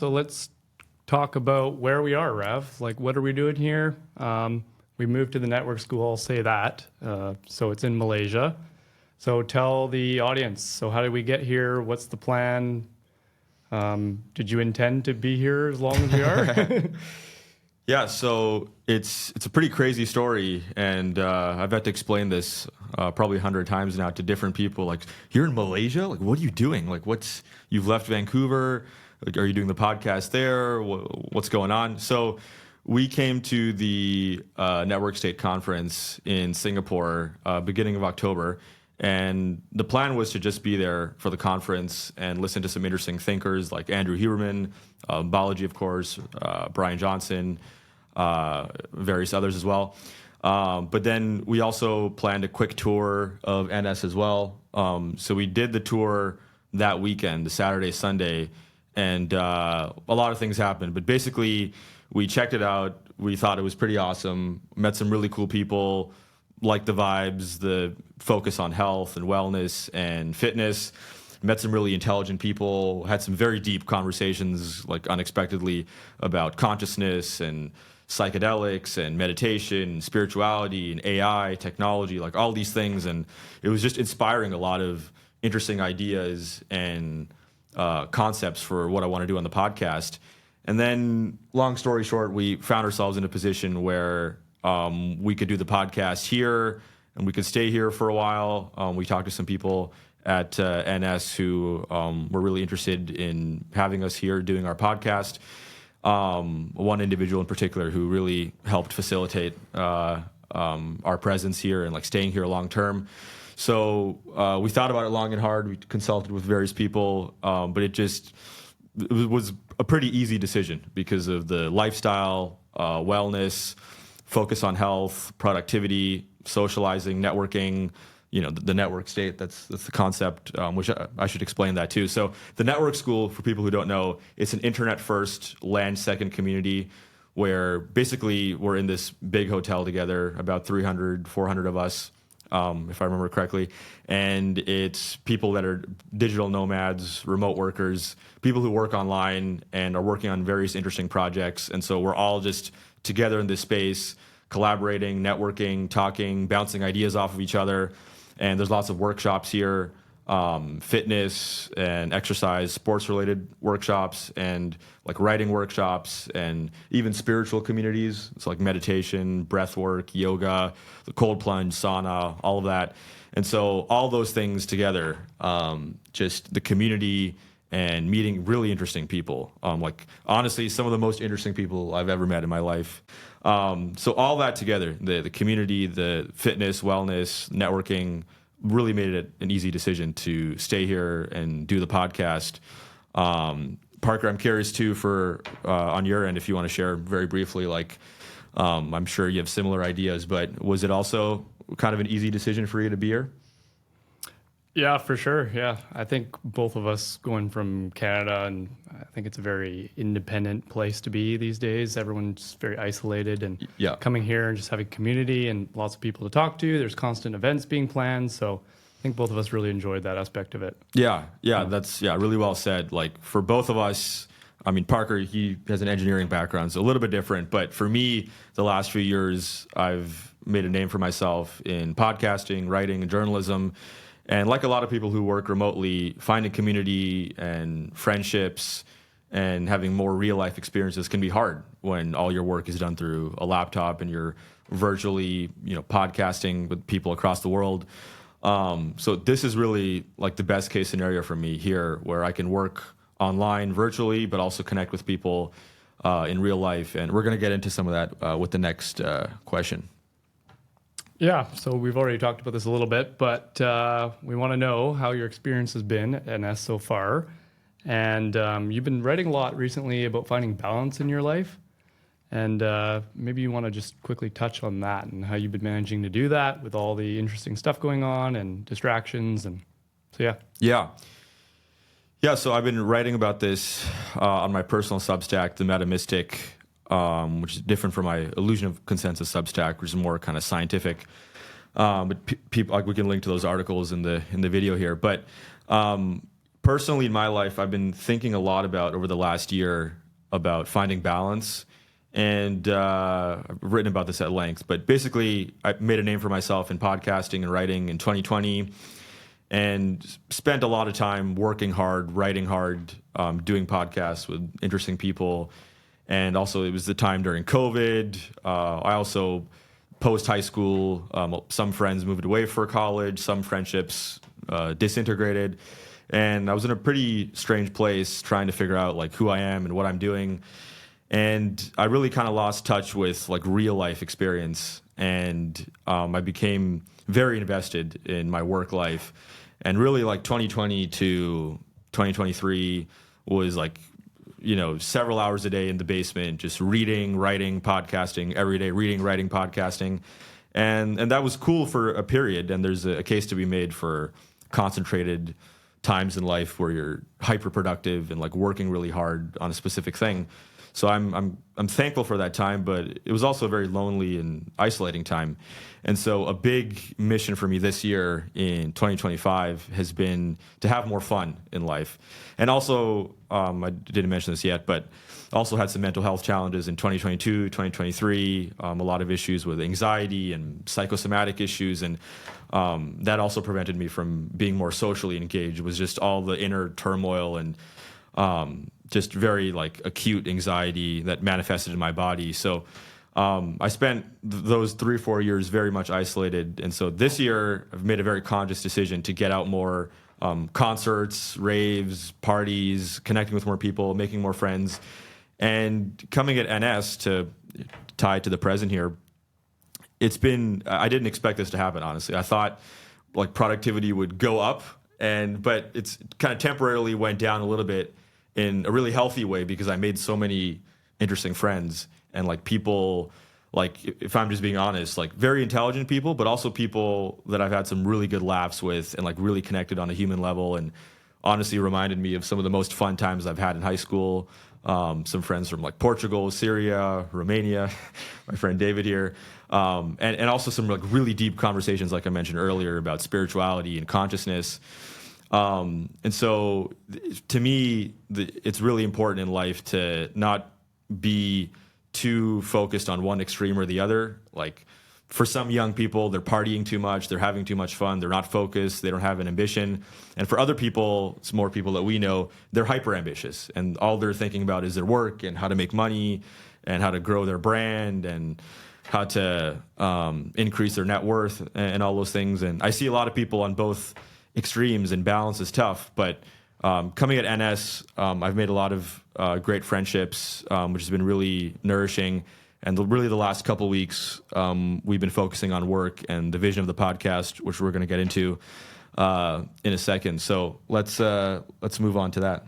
So let's talk about where we are, Rav. Like, what are we doing here? We moved to the network school, I'll say that. So it's in Malaysia. So tell the audience, so how did we get here? What's the plan? Did you intend to be here as long as we are? Yeah, so it's a pretty crazy story, and I've had to explain this probably 100 times now to different people. Like, you're in Malaysia? Like, what are you doing? Like, you've left Vancouver? Like, are you doing the podcast there? What's going on? So we came to the Network State Conference in Singapore beginning of October, and the plan was to just be there for the conference and listen to some interesting thinkers like Andrew Huberman, Balaji, of course, Brian Johnson, various others as well. But then we also planned a quick tour of NS as well. So we did the tour that weekend, the Saturday, Sunday, and a lot of things happened. But basically, we checked it out. We thought it was pretty awesome. Met some really cool people, liked the vibes, the focus on health and wellness and fitness. Met some really intelligent people, had some very deep conversations, like unexpectedly, about consciousness and psychedelics and meditation and spirituality and AI, technology, like all these things. And it was just inspiring a lot of interesting ideas and concepts for what I want to do on the podcast. And then, long story short, we found ourselves in a position where we could do the podcast here and we could stay here for a while. We talked to some people at NS who were really interested in having us here doing our podcast. One individual in particular who really helped facilitate our presence here and like staying here long term. So we thought about it long and hard. We consulted with various people, but it was a pretty easy decision because of the lifestyle, wellness, focus on health, productivity, socializing, networking. You know, the network state, that's the concept, which I should explain that too. So the network school, for people who don't know, it's an internet first, land second community where basically we're in this big hotel together, about 300, 400 of us, if I remember correctly. And it's people that are digital nomads, remote workers, people who work online and are working on various interesting projects. And so we're all just together in this space, collaborating, networking, talking, bouncing ideas off of each other. And there's lots of workshops here, fitness and exercise, sports-related workshops, and like writing workshops, and even spiritual communities. It's like meditation, breath work, yoga, the cold plunge, sauna, all of that. And so all those things together, just the community and meeting really interesting people. Like honestly, some of the most interesting people I've ever met in my life. So all that together, the community, the fitness, wellness, networking, really made it an easy decision to stay here and do the podcast. Parker, I'm curious too for on your end, if you want to share very briefly, like I'm sure you have similar ideas, but was it also kind of an easy decision for you to be here? Yeah, for sure. Yeah. I think both of us going from Canada, and I think it's a very independent place to be these days. Everyone's very isolated, and coming here and just having community and lots of people to talk to. There's constant events being planned. So I think both of us really enjoyed that aspect of it. Yeah. That's really well said. Like for both of us, I mean, Parker, he has an engineering background, so a little bit different. But for me, the last few years, I've made a name for myself in podcasting, writing, and journalism. And like a lot of people who work remotely, finding community and friendships and having more real life experiences can be hard when all your work is done through a laptop and you're virtually, podcasting with people across the world. So this is really like the best case scenario for me here, where I can work online virtually, but also connect with people in real life. And we're going to get into some of that with the next question. Yeah, so we've already talked about this a little bit, but we want to know how your experience has been at NS so far. And you've been writing a lot recently about finding balance in your life. And maybe you want to just quickly touch on that and how you've been managing to do that with all the interesting stuff going on and distractions. And so, Yeah, so I've been writing about this on my personal Substack, The Meta Mystic, which is different from my Illusion of Consensus Substack, which is more kind of scientific. But people, like, we can link to those articles in the video here. But personally in my life, I've been thinking a lot about over the last year about finding balance. And I've written about this at length, but basically I made a name for myself in podcasting and writing in 2020 and spent a lot of time working hard, writing hard, doing podcasts with interesting people. And also it was the time during COVID. I also post high school, some friends moved away for college, some friendships disintegrated. And I was in a pretty strange place trying to figure out like who I am and what I'm doing. And I really kind of lost touch with like real life experience. And I became very invested in my work life. And really like 2020 to 2023 was like, several hours a day in the basement, just reading, writing, podcasting every day, reading, writing, podcasting. And that was cool for a period. And there's a case to be made for concentrated times in life where you're hyper productive and like working really hard on a specific thing. So I'm thankful for that time, but it was also a very lonely and isolating time. And so a big mission for me this year in 2025 has been to have more fun in life. And also, I didn't mention this yet, but also had some mental health challenges in 2022, 2023, a lot of issues with anxiety and psychosomatic issues. And that also prevented me from being more socially engaged. It was just all the inner turmoil and just very like acute anxiety that manifested in my body. So I spent those 3 or 4 years very much isolated. And so this year I've made a very conscious decision to get out more, concerts, raves, parties, connecting with more people, making more friends. And coming at NS to tie it to the present here, I didn't expect this to happen, honestly. I thought like productivity would go up, but it's kind of temporarily went down a little bit in a really healthy way because I made so many interesting friends and like people, like if I'm just being honest, like very intelligent people, but also people that I've had some really good laughs with and like really connected on a human level, and honestly reminded me of some of the most fun times I've had in high school. Some friends from like Portugal, Syria, Romania, my friend David here, and also some like really deep conversations, like I mentioned earlier, about spirituality and consciousness. And so to me, it's really important in life to not be too focused on one extreme or the other. Like for some young people, they're partying too much, they're having too much fun, they're not focused, they don't have an ambition. And for other people, it's more people that we know, they're hyper ambitious and all they're thinking about is their work and how to make money and how to grow their brand and how to increase their net worth and all those things. And I see a lot of people on both extremes, and balance is tough. But coming at NS, I've made a lot of great friendships, which has been really nourishing. And really the last couple of weeks, we've been focusing on work and the vision of the podcast, which we're going to get into in a second. So let's move on to that.